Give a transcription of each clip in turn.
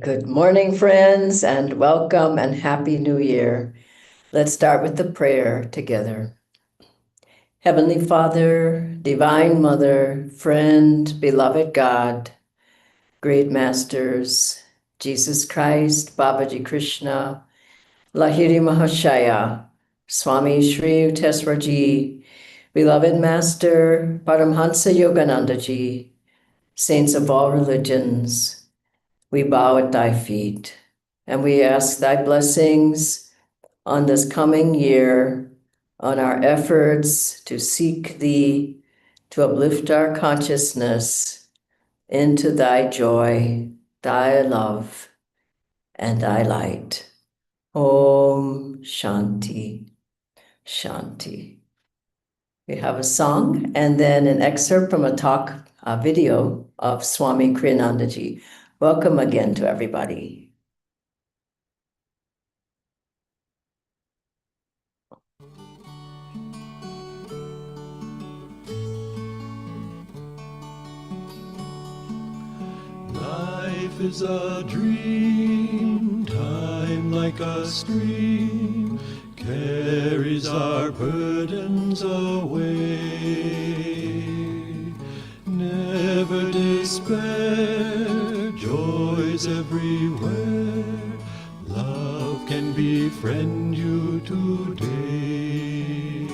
Good morning, friends, and welcome and Happy New Year. Let's start with the prayer together. Heavenly Father, Divine Mother, friend, beloved God, great masters, Jesus Christ, Babaji Krishna, Lahiri Mahashaya, Swami Shri Yukteswarji, beloved Master, Paramhansa Yoganandaji, saints of all religions, we bow at thy feet, and we ask thy blessings on this coming year, on our efforts to seek thee, to uplift our consciousness into thy joy, thy love, and thy light. Om Shanti, Shanti. We have a song and then an excerpt from a video of Swami Kriyanandaji. Welcome again to everybody. Life is a dream, time like a stream, carries our burdens away. Never despair, joys everywhere, love can befriend you today.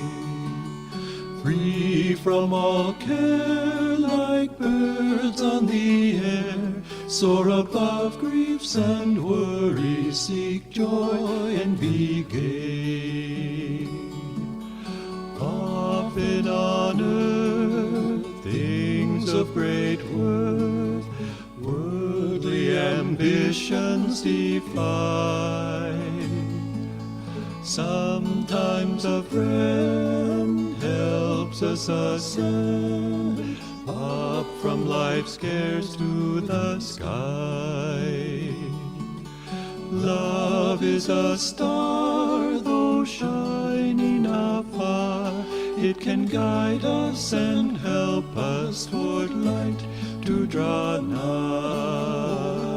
Free from all care, like birds on the air, soar above griefs and worries, seek joy and be gay. Often on earth, things of great worth, worldly ambitions defy. Sometimes a friend helps us ascend up from life's cares to the sky. Love is a star, though shining afar, it can guide us and help us toward light to draw nigh.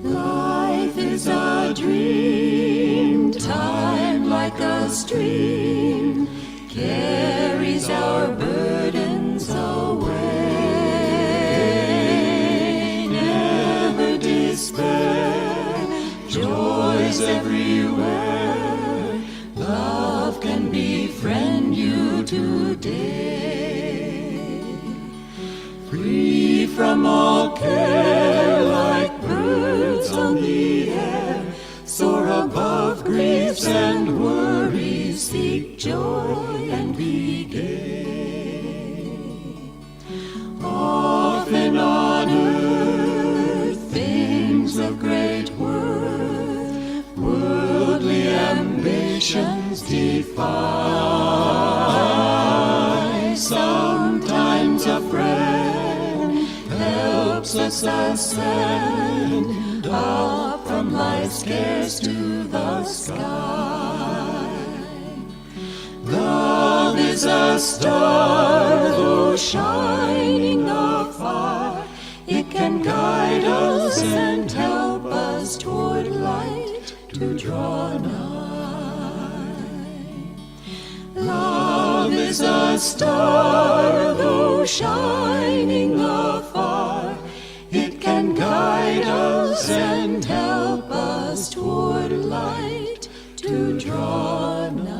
Life is a dream, time like a stream, carries our burdens away. Never despair, joys everywhere, love can befriend you today. Free from all care, like birds on the air, soar above griefs and worries, seek joy and be gay. Often on earth, things of great worth, worldly ambitions defy. Sometimes a friend helps us ascend up from life's cares to the sky. Love is a star, though shining afar, it can guide us and help us toward light to draw nigh. Love is a star, though shining afar, it can guide us and help us toward light to draw nigh.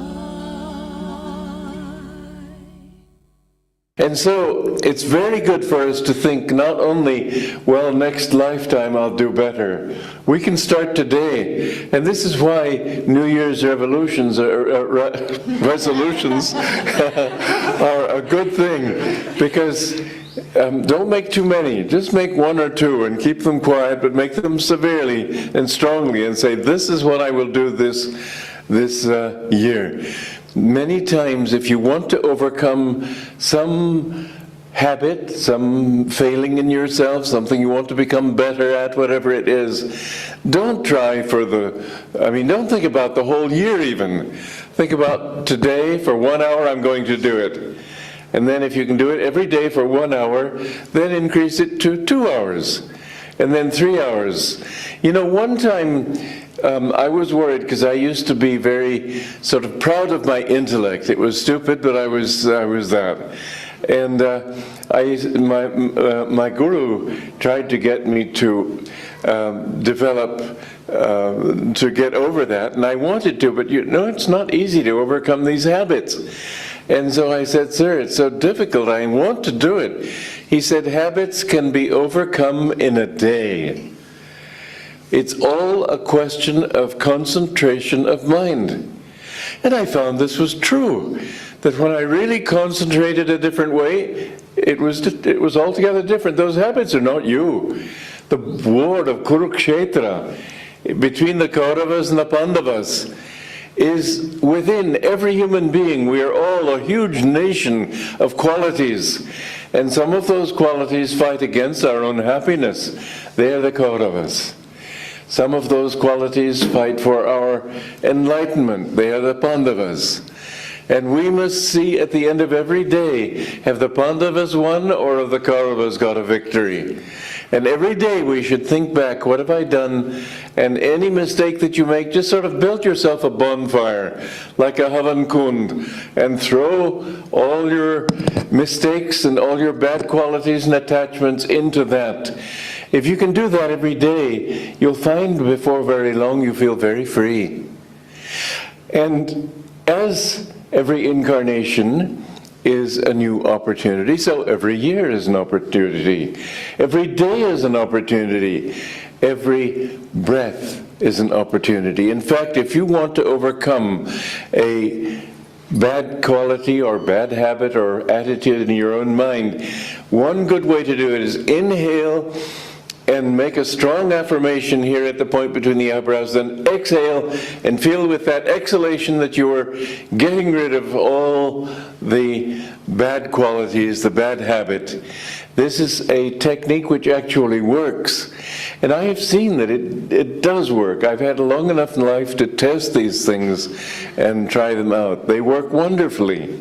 And so it's very good for us to think not only, well, next lifetime I'll do better. We can start today. And this is why New Year's resolutions are a good thing. Because don't make too many. Just make one or two and keep them quiet, but make them severely and strongly and say, this is what I will do this year. Many times, if you want to overcome some habit, some failing in yourself, something you want to become better at, whatever it is, don't don't think about the whole year even. Think about today, for 1 hour I'm going to do it. And then if you can do it every day for 1 hour, then increase it to 2 hours. and then 3 hours. One time I was worried because I used to be very sort of proud of my intellect. It was stupid, but I was that. And my guru tried to get me to develop, to get over that, and I wanted to, but it's not easy to overcome these habits. And so I said, "Sir, it's so difficult. I want to do it." He said, "Habits can be overcome in a day. It's all a question of concentration of mind." And I found this was true, that when I really concentrated a different way, it was altogether different. Those habits are not you. The war of Kurukshetra between the Kauravas and the Pandavas is within every human being. We are all a huge nation of qualities, and some of those qualities fight against our own happiness. They are the Kauravas. Some of those qualities fight for our enlightenment. They are the Pandavas. And we must see at the end of every day, have the Pandavas won or have the Kauravas got a victory? And every day we should think back, what have I done? And any mistake that you make, just sort of build yourself a bonfire, like a Havan Kund, and throw all your mistakes and all your bad qualities and attachments into that. If you can do that every day, you'll find before very long you feel very free. And as every incarnation is a new opportunity, so every year is an opportunity. Every day is an opportunity. Every breath is an opportunity. In fact, if you want to overcome a bad quality or bad habit or attitude in your own mind, one good way to do it is inhale and make a strong affirmation here at the point between the eyebrows, then exhale and feel with that exhalation that you are getting rid of all the bad qualities, the bad habit. This is a technique which actually works. And I have seen that it does work. I've had a long enough life to test these things and try them out. They work wonderfully.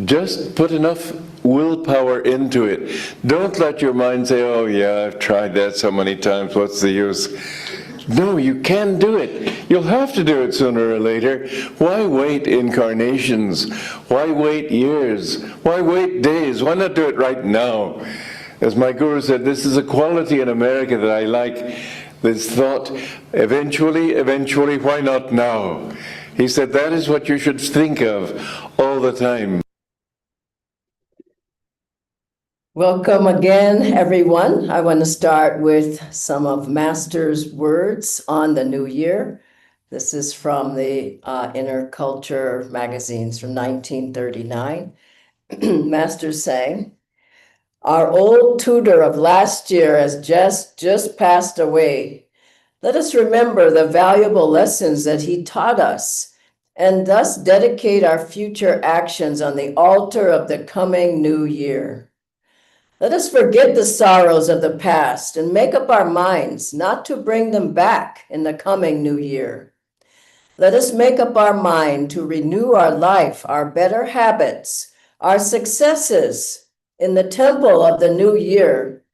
Just put enough willpower into it. Don't let your mind say, "Oh yeah, I've tried that so many times, what's the use?" No, you can do it. You'll have to do it sooner or later. Why wait incarnations? Why wait years? Why wait days? Why not do it right now? As my guru said, this is a quality in America that I like, this thought, eventually, why not now? He said that is what you should think of all the time. Welcome again, everyone. I want to start with some of Master's words on the new year. This is from the Inner Culture magazines from 1939. Master's saying, "Our old tutor of last year has just passed away. Let us remember the valuable lessons that he taught us and thus dedicate our future actions on the altar of the coming new year. Let us forget the sorrows of the past and make up our minds not to bring them back in the coming new year. Let us make up our mind to renew our life, our better habits, our successes in the temple of the new year.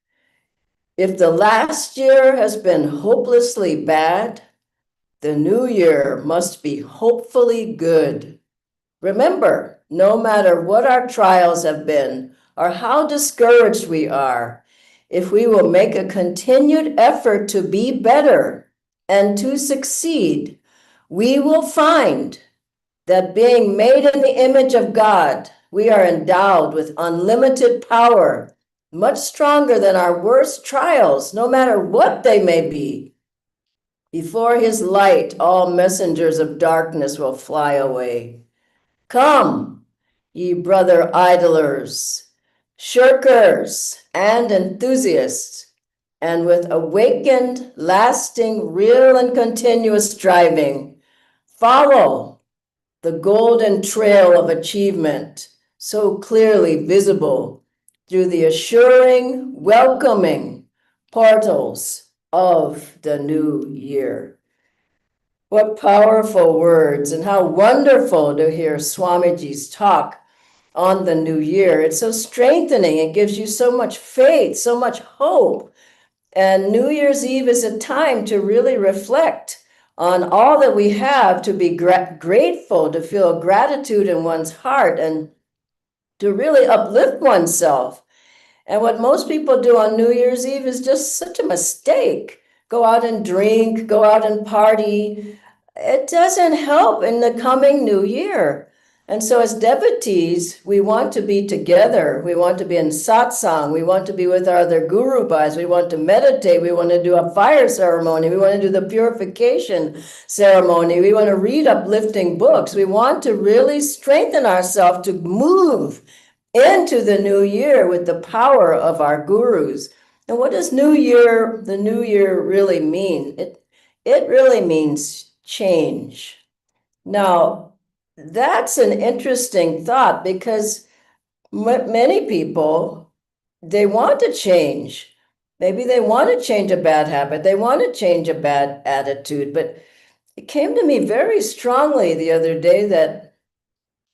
If the last year has been hopelessly bad, the new year must be hopefully good. Remember, no matter what our trials have been, or how discouraged we are, if we will make a continued effort to be better and to succeed, we will find that being made in the image of God, we are endowed with unlimited power, much stronger than our worst trials, no matter what they may be. Before his light, all messengers of darkness will fly away. Come, ye brother idlers, shirkers and enthusiasts, and with awakened, lasting, real and continuous striving, follow the golden trail of achievement so clearly visible through the assuring, welcoming portals of the new year." What powerful words, and how wonderful to hear Swamiji's talk on the new year. It's so strengthening. It gives you so much faith, so much hope. And New Year's Eve is a time to really reflect on all that we have, to be grateful, to feel gratitude in one's heart, and to really uplift oneself. And what most people do on New Year's Eve is just such a mistake. Go out and drink, go out and party. It doesn't help in the coming new year. And so, as devotees, we want to be together. We want to be in satsang. We want to be with our other guru bhais. We want to meditate. We want to do a fire ceremony. We want to do the purification ceremony. We want to read uplifting books. We want to really strengthen ourselves to move into the new year with the power of our gurus. And what does the new year really mean? It really means change. Now, that's an interesting thought, because many people, they want to change. Maybe they want to change a bad habit. They want to change a bad attitude. But it came to me very strongly the other day that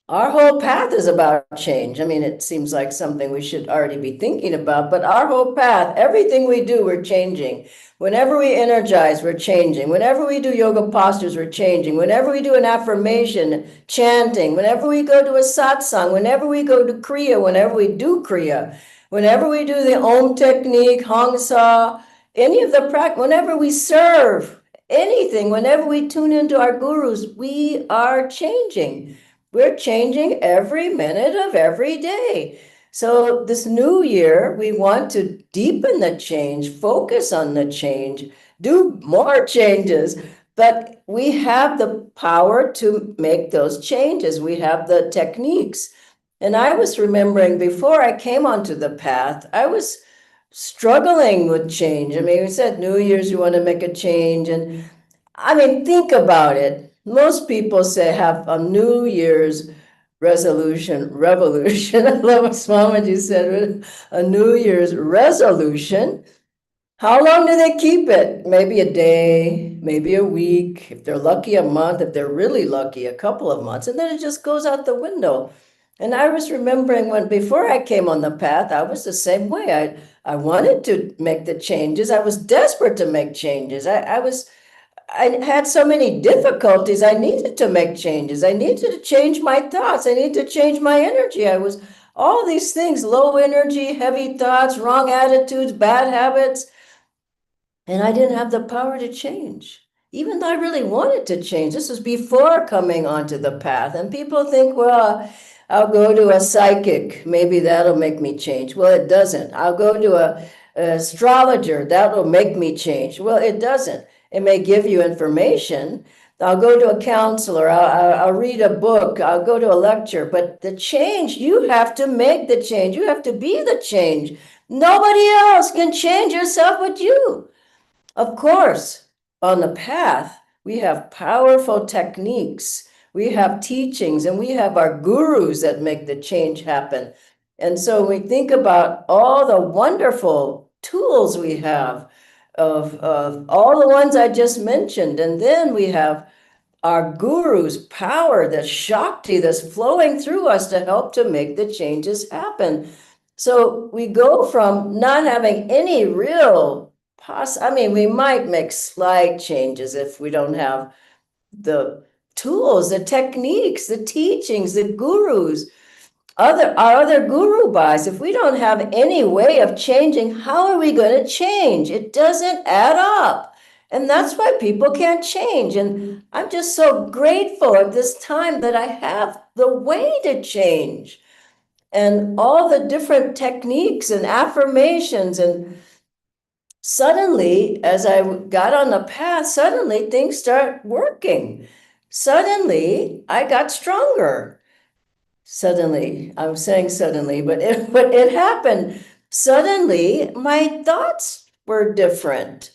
our whole path is about change. I mean, it seems like something we should already be thinking about, but our whole path, everything we do, we're changing. Whenever we energize, we're changing. Whenever we do yoga postures, we're changing. Whenever we do an affirmation, chanting, whenever we go to a satsang, whenever we go to Kriya, whenever we do Kriya, whenever we do the Om technique, Hangsa, any of the practice, whenever we serve, anything, whenever we tune into our gurus, we are changing. We're changing every minute of every day. So this new year, we want to deepen the change, focus on the change, do more changes, but we have the power to make those changes. We have the techniques. And I was remembering, before I came onto the path, I was struggling with change. I mean, we said New Year's, you want to make a change. And I mean, think about it. Most people say have a New Year's revolution. I love what Swamiji said, a New Year's resolution. How long do they keep it? Maybe a day, maybe a week. If they're lucky, a month. If they're really lucky, a couple of months. And then it just goes out the window. And I was remembering before I came on the path, I was the same way. I wanted to make the changes. I was desperate to make changes. I had so many difficulties. I needed to make changes. I needed to change my thoughts. I needed to change my energy. All these things, low energy, heavy thoughts, wrong attitudes, bad habits. And I didn't have the power to change, even though I really wanted to change. This was before coming onto the path. And people think, well, I'll go to a psychic. Maybe that'll make me change. Well, it doesn't. I'll go to an astrologer. That will make me change. Well, it doesn't. It may give you information. I'll go to a counselor. I'll read a book. I'll go to a lecture. But the change, you have to make the change. You have to be the change. Nobody else can change yourself but you. Of course, on the path, we have powerful techniques. We have teachings, and we have our gurus that make the change happen. And so we think about all the wonderful tools we have of all the ones I just mentioned. And then we have our guru's power, the Shakti that's flowing through us to help to make the changes happen. So we go from not having any real we might make slight changes if we don't have the tools, the techniques, the teachings, the gurus, our other guru bhais. If we don't have any way of changing, how are we going to change? It doesn't add up. And that's why people can't change. And I'm just so grateful at this time that I have the way to change. And all the different techniques and affirmations, and suddenly, as I got on the path, suddenly things start working. Suddenly, I got stronger. Suddenly, I'm saying suddenly, but it happened. Suddenly, my thoughts were different.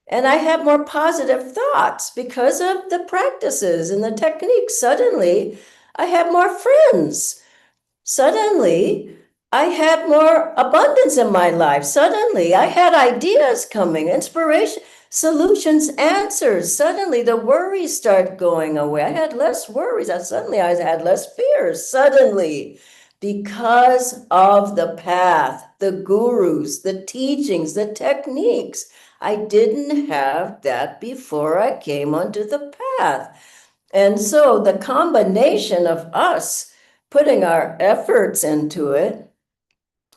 And I had more positive thoughts because of the practices and the techniques. Suddenly, I had more friends. Suddenly, I had more abundance in my life. Suddenly, I had ideas coming, inspiration, solutions, answers. Suddenly, the worries start going away. I had less worries. Suddenly, I had less fears. Suddenly, because of the path, the gurus, the teachings, the techniques. I didn't have that before I came onto the path. And so the combination of us putting our efforts into it,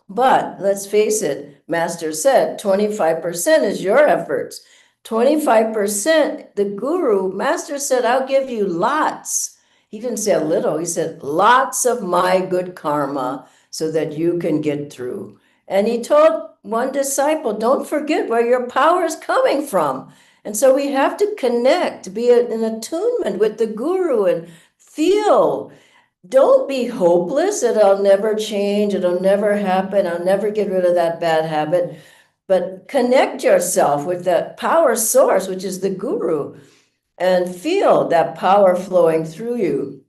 but let's face it, Master said 25% is your efforts. 25%, the guru, Master said, I'll give you lots. He didn't say a little, he said lots of my good karma so that you can get through. And he told one disciple, don't forget where your power is coming from. And so we have to connect, be in attunement with the guru and feel. Don't be hopeless. It'll never change. It'll never happen. I'll never get rid of that bad habit. But connect yourself with that power source, which is the guru, and feel that power flowing through you.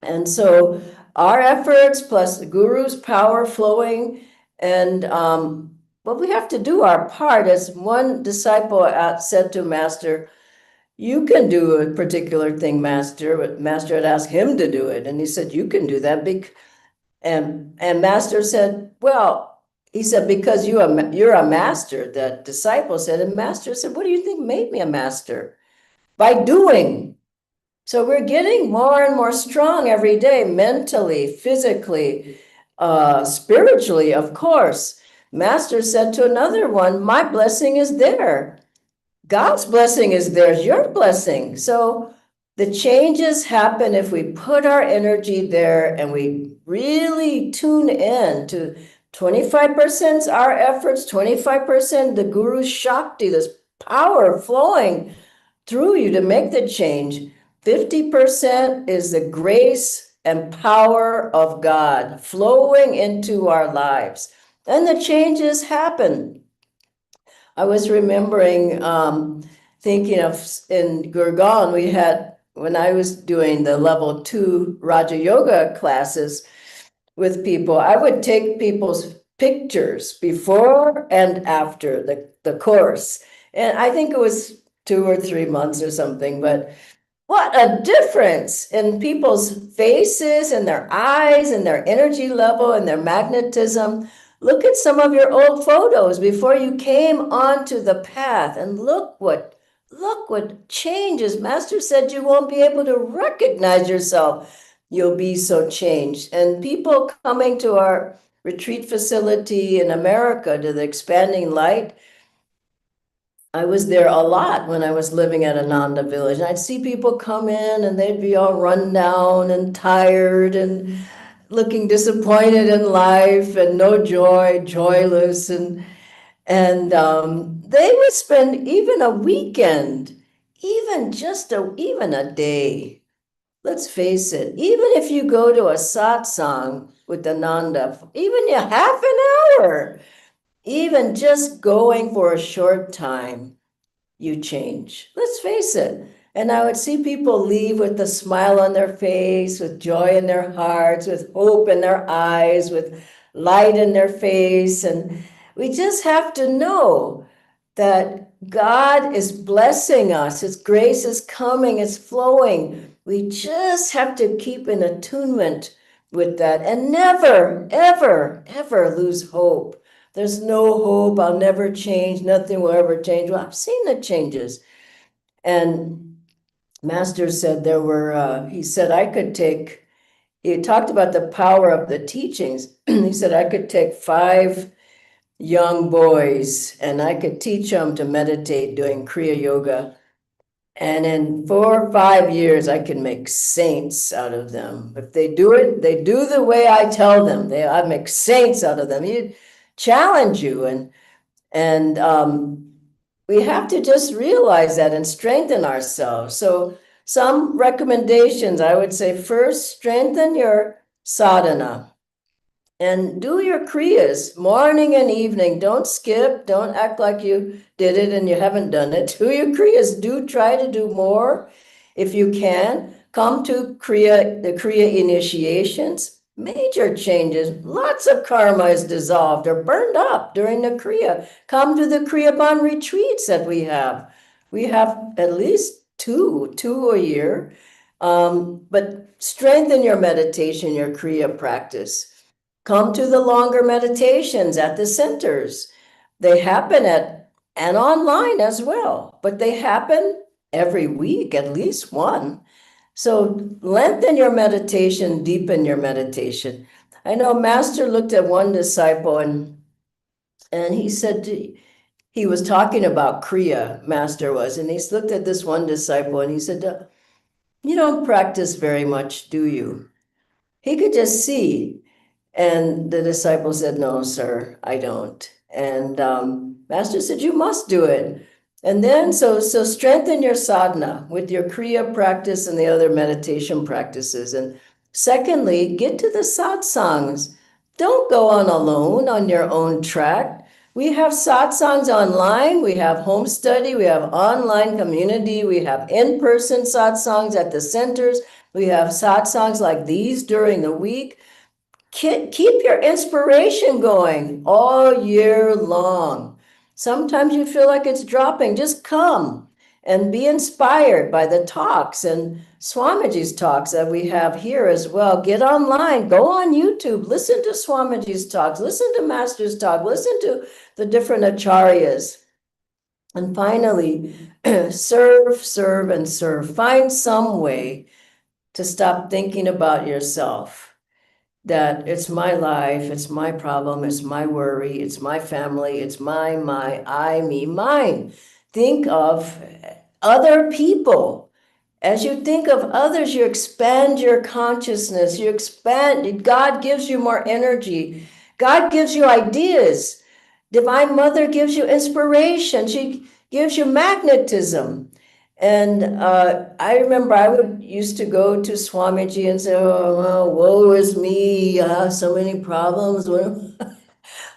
And so our efforts plus the guru's power flowing, and what we have to do our part, as one disciple said to Master, you can do a particular thing, Master, but Master had asked him to do it. And he said, you can do that. And Master said, well, he said, because you're a master, that disciple said. And Master said, what do you think made me a master? By doing. So we're getting more and more strong every day, mentally, physically, spiritually, of course. Master said to another one, my blessing is there. God's blessing is there's your blessing. So the changes happen if we put our energy there and we really tune in to 25% our efforts, 25% the Guru's Shakti, this power flowing through you to make the change. 50% is the grace and power of God flowing into our lives. And the changes happen. I was remembering, thinking of in Gurgaon, we had, when I was doing the level 2 Raja Yoga classes with people, I would take people's pictures before and after the course. And I think it was 2 or 3 months or something, but what a difference in people's faces and their eyes and their energy level and their magnetism. Look at some of your old photos before you came onto the path and look what changes. Master said you won't be able to recognize yourself. You'll be so changed. And people coming to our retreat facility in America, to the Expanding Light, I was there a lot when I was living at Ananda Village. And I'd see people come in and they'd be all run down and tired and looking disappointed in life and no joy, joyless. And they would spend even a weekend, even a day. Let's face it, even if you go to a satsang with Ananda, even a half an hour, even just going for a short time, you change. Let's face it. And I would see people leave with a smile on their face, with joy in their hearts, with hope in their eyes, with light in their face. And we just have to know that God is blessing us. His grace is coming, it's flowing. We just have to keep in attunement with that and never, ever, ever lose hope. There's no hope. I'll never change. Nothing will ever change. Well, I've seen the changes. And Master said he said, he talked about the power of the teachings. He said, I could take 5 young boys and I could teach them to meditate doing Kriya Yoga. And in 4 or 5 years, I can make saints out of them. If they do it, they do the way I tell them. I make saints out of them. He challenge you, and we have to just realize that and strengthen ourselves. So some recommendations, I would say, first, strengthen your sadhana. And do your kriyas morning and evening. Don't skip. Don't act like you did it and you haven't done it. Do your kriyas. Do try to do more if you can. Come to the kriya initiations. Major changes. Lots of karma is dissolved or burned up during the kriya. Come to the kriyaban retreats that we have. We have at least two a year. But strengthen your meditation, your kriya practice. Come to the longer meditations at the centers. They happen and online as well, but they happen every week, at least one. So lengthen your meditation, deepen your meditation. I know Master looked at one disciple and he said he was talking about Kriya, Master was, and he looked at this one disciple and he said, "You don't practice very much, do you?" He could just see. And the disciple said, "No, sir, I don't." And Master said, "You must do it." And then, so strengthen your sadhana with your Kriya practice and the other meditation practices. And secondly, get to the satsangs. Don't go on alone on your own track. We have satsangs online, we have home study, we have online community, we have in-person satsangs at the centers, we have satsangs like these during the week. Keep your inspiration going all year long. Sometimes you feel like it's dropping. Just come and be inspired by the talks and Swamiji's talks that we have here as well. Get online, go on YouTube, listen to Swamiji's talks, listen to Master's talk, listen to the different acharyas. And finally, serve, serve, and serve. Find some way to stop thinking about yourself, that it's my life, it's my problem, it's my worry, it's my family, it's my, I, me, mine. Think of other people. As you think of others, you expand your consciousness, you expand, God gives you more energy. God gives you ideas. Divine Mother gives you inspiration. She gives you magnetism. And I remember I used to go to Swamiji and say, "Oh, well, woe is me, I have so many problems."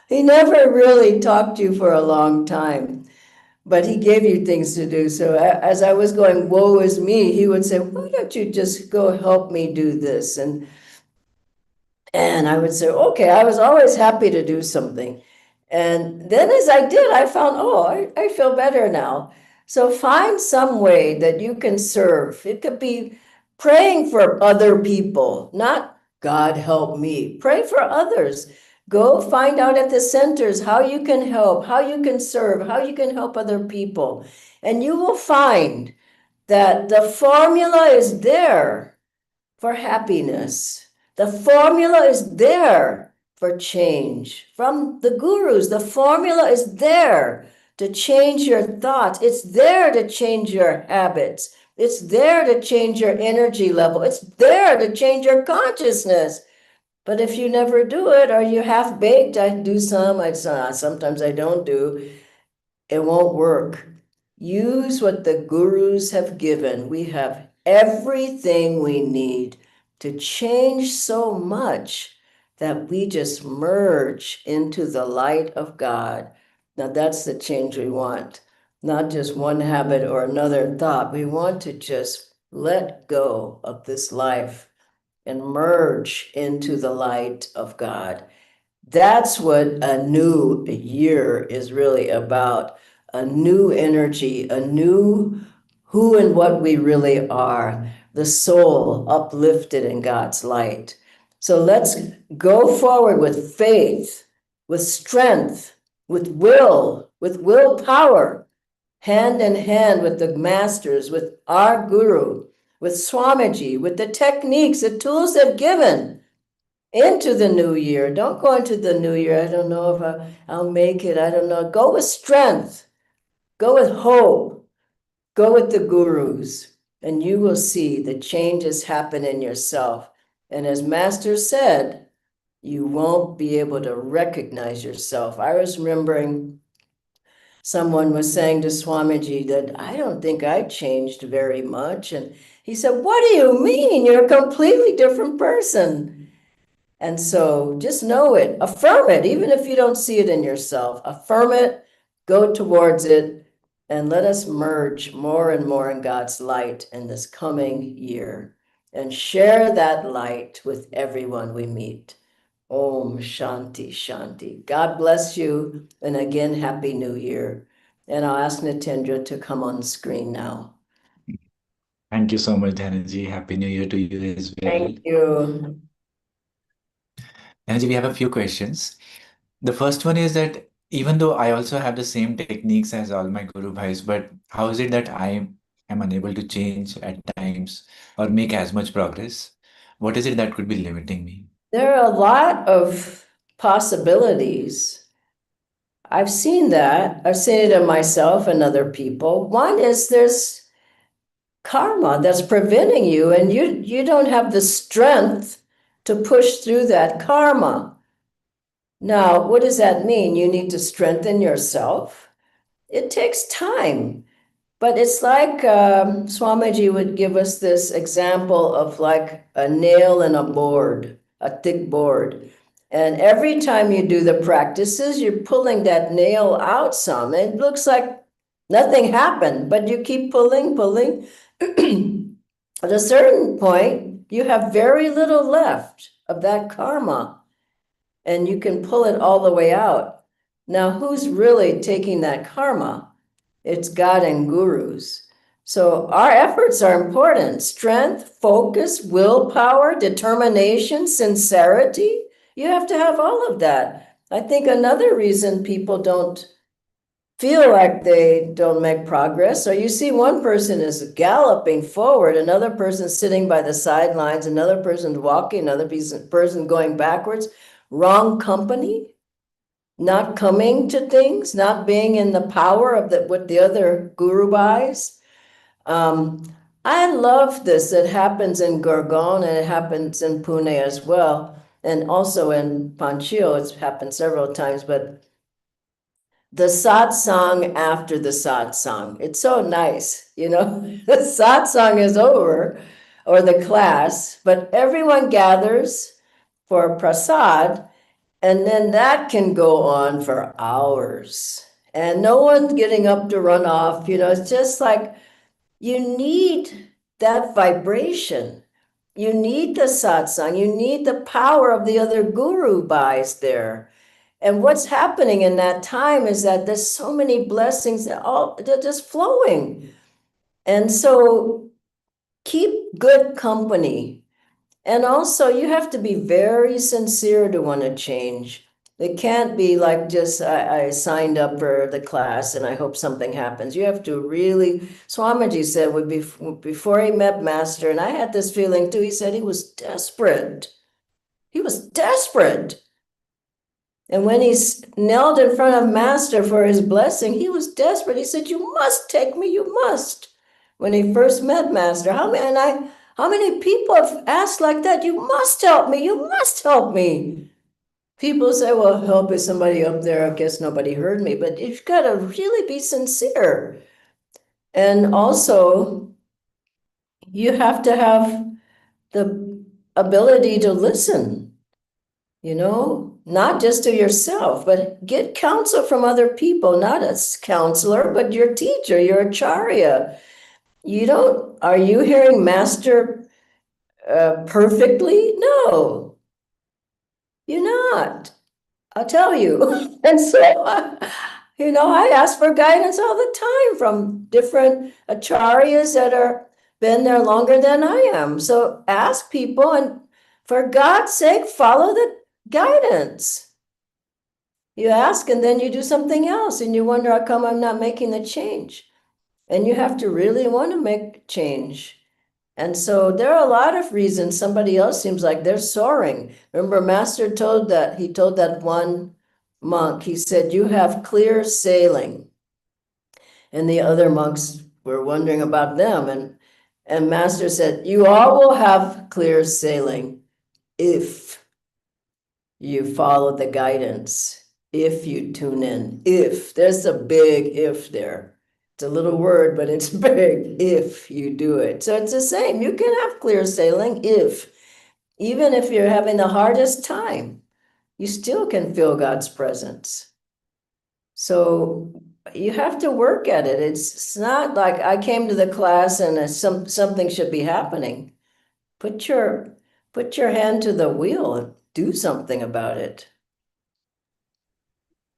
He never really talked to you for a long time, but he gave you things to do. So as I was going, "Woe is me," he would say, "Why don't you just go help me do this?" And I would say, "Okay," I was always happy to do something. And then as I did, I found, I feel better now. So find some way that you can serve. It could be praying for other people, not "God help me." Pray for others. Go find out at the centers how you can help, how you can serve, how you can help other people. And you will find that the formula is there for happiness. The formula is there for change. From the gurus, the formula is there to change your thoughts. It's there to change your habits. It's there to change your energy level. It's there to change your consciousness. But if you never do it, or you half-baked, I do some, sometimes I don't do, it won't work. Use what the gurus have given. We have everything we need to change so much that we just merge into the light of God. Now that's the change we want, not just one habit or another thought. We want to just let go of this life and merge into the light of God. That's what a new year is really about. A new energy, a new who and what we really are, the soul uplifted in God's light. So let's go forward with faith, with strength, with willpower, hand in hand with the masters, with our guru, with Swamiji, with the techniques, the tools they've given into the new year. Don't go into the new year, "I don't know if I'll make it, I don't know." Go with strength, go with hope, go with the gurus, and you will see the changes happen in yourself. And as Master said, you won't be able to recognize yourself. I was remembering someone was saying to Swamiji that, "I don't think I changed very much." And he said, "What do you mean? You're a completely different person." And so just know it, affirm it, even if you don't see it in yourself. Affirm it, go towards it, and let us merge more and more in God's light in this coming year and share that light with everyone we meet. Om Shanti Shanti. God bless you. And again, Happy New Year. And I'll ask Natendra to come on screen now. Thank you so much, Dhanaji. Happy New Year to you as well. Thank you. Dhyanji, we have a few questions. The first one is that even though I also have the same techniques as all my Guru Bhais, but how is it that I am unable to change at times or make as much progress? What is it that could be limiting me? There are a lot of possibilities. I've seen that. I've seen it in myself and other people. One is there's karma that's preventing you, and you don't have the strength to push through that karma. Now, what does that mean? You need to strengthen yourself. It takes time. But it's like Swamiji would give us this example of like a nail in a board, a thick board. And every time you do the practices, you're pulling that nail out some. It looks like nothing happened, but you keep pulling, pulling. At a certain point, you have very little left of that karma, and you can pull it all the way out. Now, who's really taking that karma? It's God and gurus. So our efforts are important. Strength, focus, willpower, determination, sincerity. You have to have all of that. I think another reason people don't feel like they don't make progress, or you see one person is galloping forward, another person sitting by the sidelines, another person walking, another person going backwards. Wrong company, not coming to things, not being in the power of what the other guru buys. I love this. It happens in Gurgaon and it happens in Pune as well, and also in Panchil. It's happened several times, but the satsang after the satsang, it's so nice, you know. The satsang is over, or the class, but everyone gathers for prasad, and then that can go on for hours. And no one's getting up to run off. It's just like you need that vibration. You need the satsang. You need the power of the other guru buys there. And what's happening in that time is that there's so many blessings that they're just flowing. And so keep good company. And also, you have to be very sincere to want to change. It can't be like just, I signed up for the class and I hope something happens. You have to really, Swamiji said before he met Master, and I had this feeling too, he said he was desperate. He was desperate. And when he knelt in front of Master for his blessing, he was desperate. He said, "You must take me, you must." When he first met Master, how many people have asked like that? "You must help me, you must help me." People say, "Well, help is somebody up there. I guess nobody heard me." But you've got to really be sincere. And also, you have to have the ability to listen. Not just to yourself, but get counsel from other people, not a counselor, but your teacher, your acharya. Are you hearing Master perfectly? No, you're not. I'll tell you. And so, I ask for guidance all the time from different acharyas that are been there longer than I am. So ask people, and for God's sake, follow the guidance. You ask and then you do something else and you wonder how come I'm not making the change. And you have to really want to make change. And so there are a lot of reasons somebody else seems like they're soaring. Remember, Master told that one monk, he said, "You have clear sailing." And the other monks were wondering about them. And Master said, "You all will have clear sailing if you follow the guidance, if you tune in, if. There's a big if there. It's a little word, but it's big, if you do it. So it's the same. You can have clear sailing even if you're having the hardest time, you still can feel God's presence. So you have to work at it. It's not like I came to the class and something should be happening. Put your hand to the wheel and do something about it.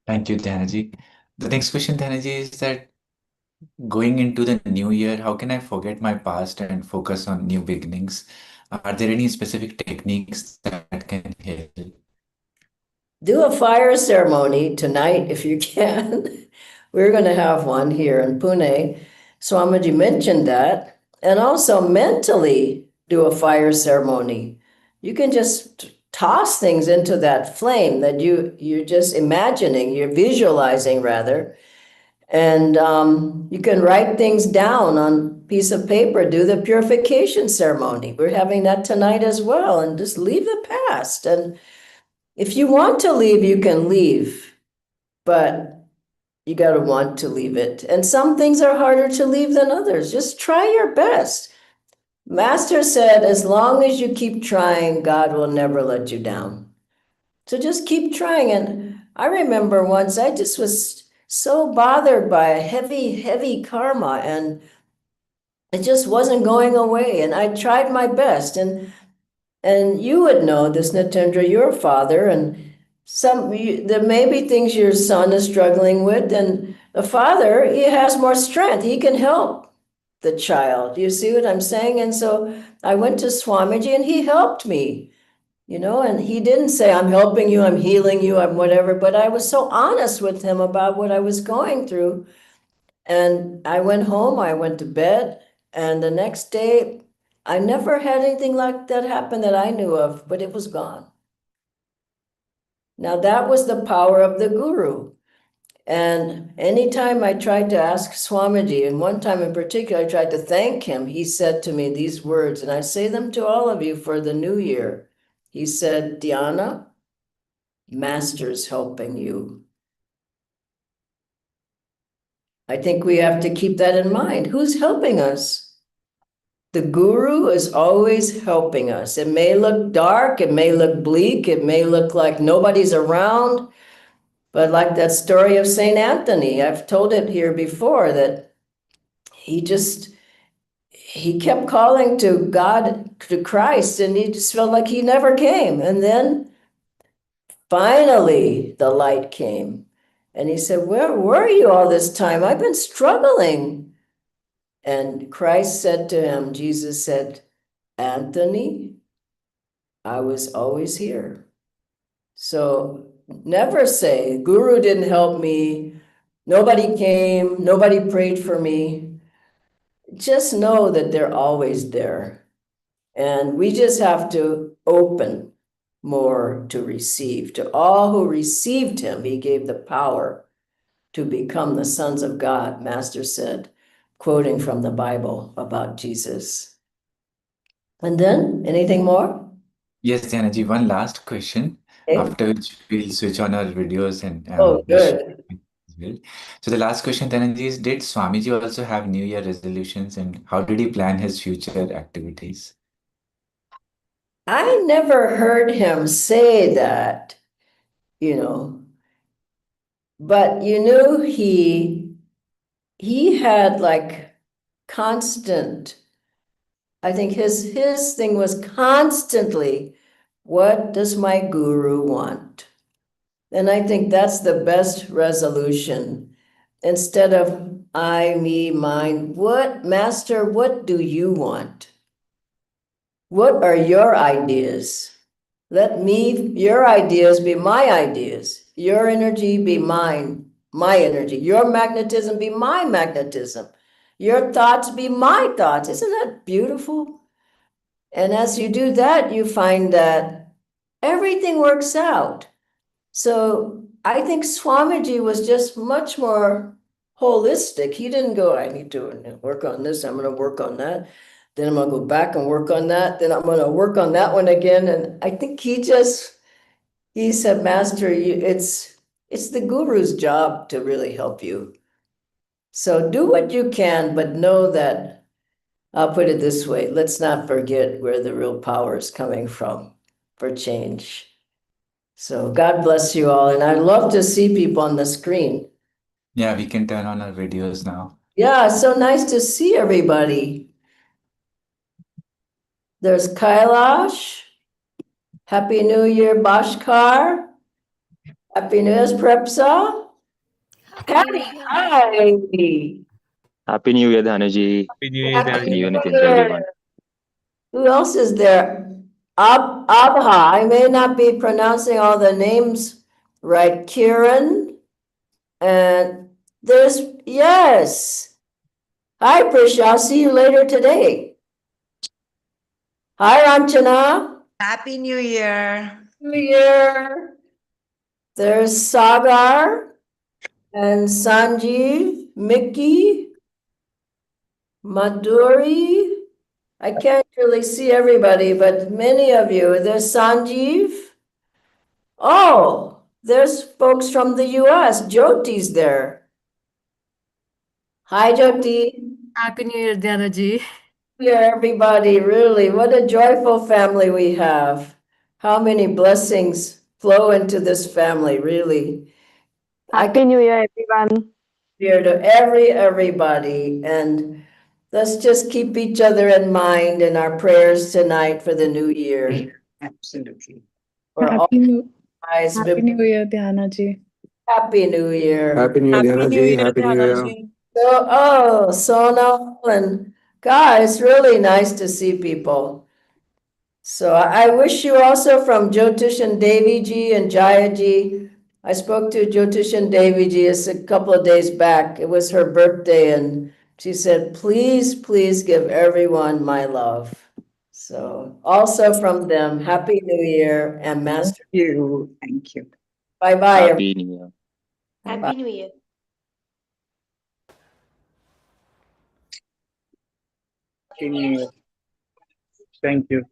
Thank you, Dhyanji. The next question, Dhyanji, is that going into the new year, how can I forget my past and focus on new beginnings? Are there any specific techniques that can help? do a fire ceremony tonight if you can. We're going to have one here in Pune. Swamiji mentioned that. And also mentally do a fire ceremony. You can just toss things into that flame that you're just imagining, you're visualizing rather. And you can write things down on piece of paper, do the purification ceremony. We're having that tonight as well, and just leave the past. And if you want to leave, you can leave, but you got to want to leave it. And some things are harder to leave than others. Just try your best. Master said, as long as you keep trying, God will never let you down. So just keep trying. And I remember once I just was so bothered by a heavy, heavy karma, and it just wasn't going away. And I tried my best. And you would know this, Natendra, your father, and there may be things your son is struggling with, and the father, he has more strength. He can help the child. You see what I'm saying? And so I went to Swamiji and he helped me, and he didn't say, I'm helping you, I'm healing you, I'm whatever, but I was so honest with him about what I was going through. And I went home, I went to bed, and the next day, I never had anything like that happen that I knew of, but it was gone. Now that was the power of the Guru. And anytime I tried to ask Swamiji, and one time in particular, I tried to thank him, he said to me these words, and I say them to all of you for the new year. He said, Dhyana, Master's helping you. I think we have to keep that in mind. Who's helping us? The Guru is always helping us. It may look dark, it may look bleak, it may look like nobody's around, but like that story of St. Anthony, I've told it here before, that he kept calling to God, to Christ, and he just felt like he never came. And then finally the light came. And he said, where were you all this time? I've been struggling. And Christ said to him, Jesus said, Anthony, I was always here. So never say, Guru didn't help me, nobody came, nobody prayed for me. Just know that they're always there. And we just have to open more to receive. To all who received him, he gave the power to become the sons of God, Master said, quoting from the Bible about Jesus. And then, anything more? Yes, Janaji, one last question, Okay. after which we'll switch on our videos and Oh, wish good. as well. So the last question, Janaji, is did Swamiji also have New Year resolutions and how did he plan his future activities? I never heard him say that, but he had like constant, I think his thing was constantly, what does my guru want? And I think that's the best resolution. Instead of I, me, mine, Master, what do you want? What are your ideas? Let your ideas be my ideas. Your energy be mine, my energy. Your magnetism be my magnetism. Your thoughts be my thoughts. Isn't that beautiful? And as you do that, you find that everything works out. So I think Swamiji was just much more holistic. He didn't go, I need to work on this, I'm going to work on that. Then I'm going to go back and work on that. Then I'm going to work on that one again. And I think he said, Master, it's the guru's job to really help you. So do what you can, but know that, I'll put it this way, let's not forget where the real power is coming from for change. So God bless you all. And I'd love to see people on the screen. Yeah, we can turn on our videos now. Yeah, so nice to see everybody. There's Kailash. Happy New Year, Bashkar. Happy New Year's, Prepsa. Patty, hi. Happy New Year, Dhanaji. Happy New Year, Happy Happy New Dhanji. Year, New Nitendra, everyone. Year. Who else is there? Abha. I may not be pronouncing all the names Right, Kieran? And there's, yes. Hi, Prisha. I'll see you later today. Hi, Anjana. Happy New Year. New Year. There's Sagar and Sanjeev, Mickey, Madhuri. I can't really see everybody, but many of you. There's Sanjeev. Oh, there's folks from the US. Jyoti's there. Hi, Jyoti. Happy New Year, Dhyana ji. Yeah, everybody, really, what a joyful family we have. How many blessings flow into this family, really. I Happy New Year, everyone. here to everybody, and let's just keep each other in mind in our prayers tonight for the new year. Absolutely. For all eyes, Happy New Year, Dhyana ji. Happy New Year. Happy New Year, Dhyana ji. Happy New Year. So, oh, Sonal and God, it's really nice to see people. So I wish you also from Jyotish and Devi ji and Jaya ji. I spoke to Jyotish and Devi ji a couple of days back. It was her birthday, and she said, please, please give everyone my love. So also from them, Happy New Year and Master. Thank you. Bye-bye. Happy New Year. Happy New Year. Happy New Year. Thank you.